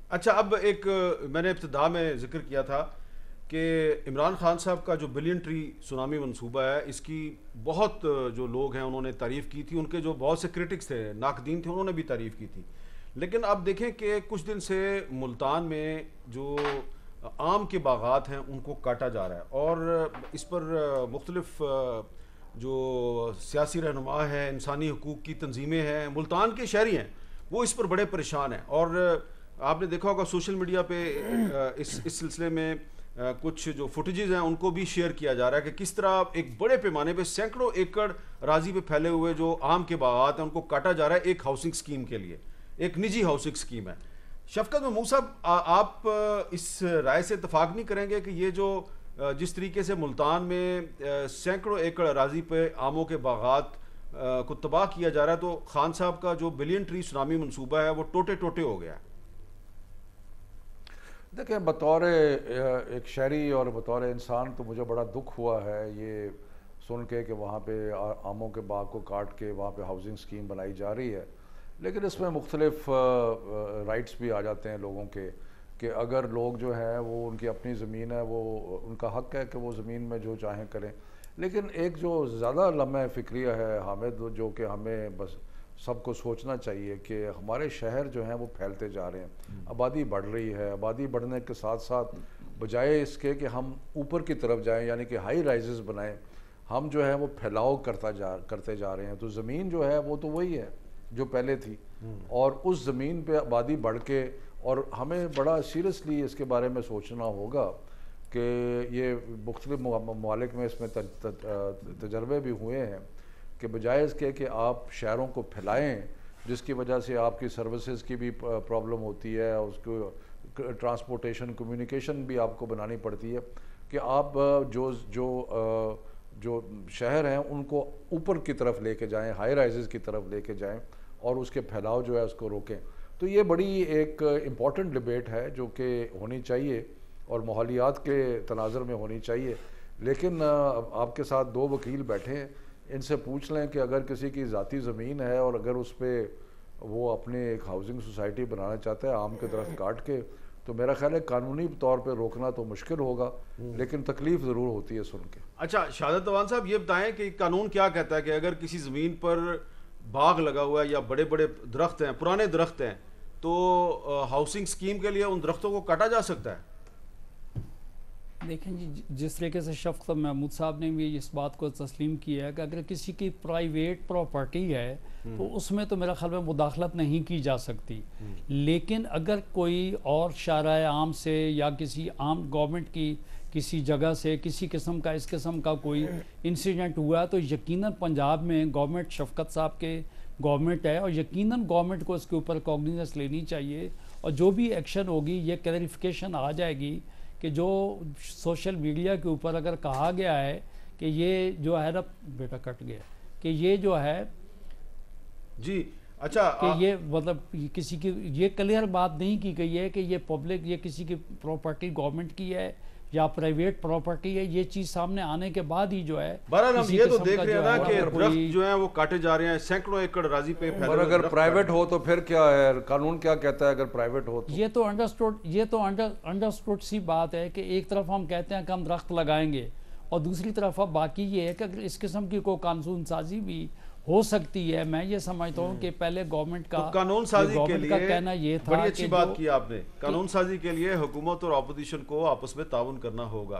اچھا، اب ایک میں نے ابتدا میں ذکر کیا تھا کہ عمران خان صاحب کا جو بلین ٹری سونامی منصوبہ ہے، اس کی بہت جو لوگ ہیں انہوں نے تعریف کی تھی، ان کے جو بہت سے کرٹکس تھے، ناقدین تھے، انہوں نے بھی تعریف کی تھی. لیکن اب دیکھیں کہ کچھ دن سے ملتان میں جو آم کے باغات ہیں ان کو کاٹا جا رہا ہے، اور اس پر مختلف جو سیاسی رہنما ہے، انسانی حقوق کی تنظیمیں ہیں، ملتان کے شہری ہیں، وہ اس پر بڑے پریشان ہیں. اور آپ نے دیکھا ہوگا سوشل میڈیا پہ اس سلسلے میں کچھ جو فوٹیجز ہیں ان کو بھی شیئر کیا جا رہا ہے کہ کس طرح ایک بڑے پیمانے پہ سینکڑوں ایکڑ اراضی پہ پھیلے ہوئے جو آم کے باغات ہیں ان کو کاٹا جا رہا ہے ایک ہاؤسنگ سکیم کے لیے، ایک نجی ہاؤسنگ سکیم ہے. شفقت محمود صاحب، آپ اس رائے سے اتفاق نہیں کریں گے کہ یہ جو جس طریقے سے ملتان میں سینکڑوں ایکڑ اراضی پہ آموں کے باغات کو تباہ کیا جا رہا ہے، تو خان صاحب کا جو بلین ٹری سونامی منصوبہ ہے وہ ٹوٹے ٹوٹے ہو گیا ہے؟ دیکھیں، بطور ایک شہری اور بطور انسان تو مجھے بڑا دکھ ہوا ہے یہ سن کے کہ وہاں پہ آموں کے باغ کو کاٹ کے وہاں پہ ہاؤسنگ سکیم بنائی جا رہی ہے. لیکن اس میں مختلف رائٹس بھی آ جاتے ہیں لوگوں کے کہ اگر لوگ جو ہیں وہ ان کی اپنی زمین ہے، وہ ان کا حق ہے کہ وہ زمین میں جو چاہیں کریں. لیکن ایک جو زیادہ لمحہ فکریہ ہے حامد، جو کہ ہمیں بس سب کو سوچنا چاہیے کہ ہمارے شہر جو ہیں وہ پھیلتے جا رہے ہیں، آبادی بڑھ رہی ہے. آبادی بڑھنے کے ساتھ ساتھ بجائے اس کے کہ ہم اوپر کی طرف جائیں یعنی کہ ہائی رائزز بنائیں، ہم جو ہے وہ پھیلاؤ کرتے جا رہے ہیں. تو زمین جو ہے وہ تو وہی ہے جو پہلے تھی، اور اس زمین پہ آبادی بڑھ کے، اور ہمیں بڑا سیریسلی اس کے بارے میں سوچنا ہوگا کہ یہ مختلف ممالک میں اس میں تجربے بھی ہوئے ہیں کہ بجائے اس کے کہ آپ شہروں کو پھیلائیں، جس کی وجہ سے آپ کی سروسز کی بھی پرابلم ہوتی ہے، اس کو ٹرانسپورٹیشن کمیونیکیشن بھی آپ کو بنانی پڑتی ہے، کہ آپ جو شہر ہیں ان کو اوپر کی طرف لے کے جائیں، ہائی رائزز کی طرف لے کے جائیں، اور اس کے پھیلاؤ جو ہے اس کو روکیں. تو یہ بڑی ایک امپورٹنٹ ڈبیٹ ہے جو کہ ہونی چاہیے اور ماحولیات کے تناظر میں ہونی چاہیے. لیکن آپ کے ساتھ دو وکیل بیٹھے ہیں، ان سے پوچھ لیں کہ اگر کسی کی ذاتی زمین ہے اور اگر اس پہ وہ اپنے ایک ہاؤسنگ سوسائٹی بنانا چاہتا ہے آم کے درخت کاٹ کے، تو میرا خیال ہے قانونی طور پہ روکنا تو مشکل ہوگا، لیکن تکلیف ضرور ہوتی ہے سن کے. اچھا شہادت اوان صاحب، یہ بتائیں کہ قانون کیا کہتا ہے کہ اگر کسی زمین پر باغ لگا ہوا ہے یا بڑے بڑے درخت ہیں، پرانے درخت ہیں، تو ہاؤسنگ سکیم کے لیے ان درختوں کو کاٹا جا سکتا ہے؟ دیکھیں جی، جس طریقے سے شفقت محمود صاحب نے بھی اس بات کو تسلیم کیا ہے کہ اگر کسی کی پرائیویٹ پراپرٹی ہے تو اس میں تو میرا خیال میں مداخلت نہیں کی جا سکتی. لیکن اگر کوئی اور شارع عام سے یا کسی عام گورنمنٹ کی کسی جگہ سے کسی قسم کا اس قسم کا کوئی انسیڈنٹ ہوا تو یقیناً پنجاب میں گورنمنٹ شفقت صاحب کے گورنمنٹ ہے، اور یقیناً گورنمنٹ کو اس کے اوپر کوگنیزنس لینی چاہیے، اور جو بھی ایکشن ہوگی یہ کلیریفیکیشن آ جائے گی کہ جو سوشل میڈیا کے اوپر اگر کہا گیا ہے کہ یہ جو ہے نا بیٹا کٹ گیا کہ یہ جو ہے جی اچھا کہ یہ مطلب کسی کی یہ کلیئر بات نہیں کی گئی ہے کہ یہ پبلک، یہ کسی کی پراپرٹی گورنمنٹ کی ہے یا پرائیویٹ پراپرٹی ہے. یہ چیز سامنے آنے کے بعد ہی جو ہے بہرحال ہم یہ تو دیکھ رہے ہیں نا کہ درخت جو ہیں وہ کاٹے جا رہے ہیں، سینکڑوں ایکڑ اراضی پہ پھیلے. اور اگر پرائیویٹ ہو تو پھر کیا ہے؟ قانون کیا کہتا ہے اگر پرائیویٹ ہو تو؟ یہ تو انڈرسٹوڈ سی بات ہے کہ ایک طرف ہم کہتے ہیں کہ ہم درخت لگائیں گے، اور دوسری طرف اب باقی یہ ہے کہ اگر اس قسم کی کوئی قانون سازی بھی ہو سکتی ہے. میں یہ سمجھتا ہوں کہ پہلے گورنمنٹ کا قانون سازی کے لیے کہنا یہ تھا، بڑی اچھی بات کی آپ نے، قانون سازی کے لیے حکومت اور اپوزیشن کو آپس میں تعاون کرنا ہوگا.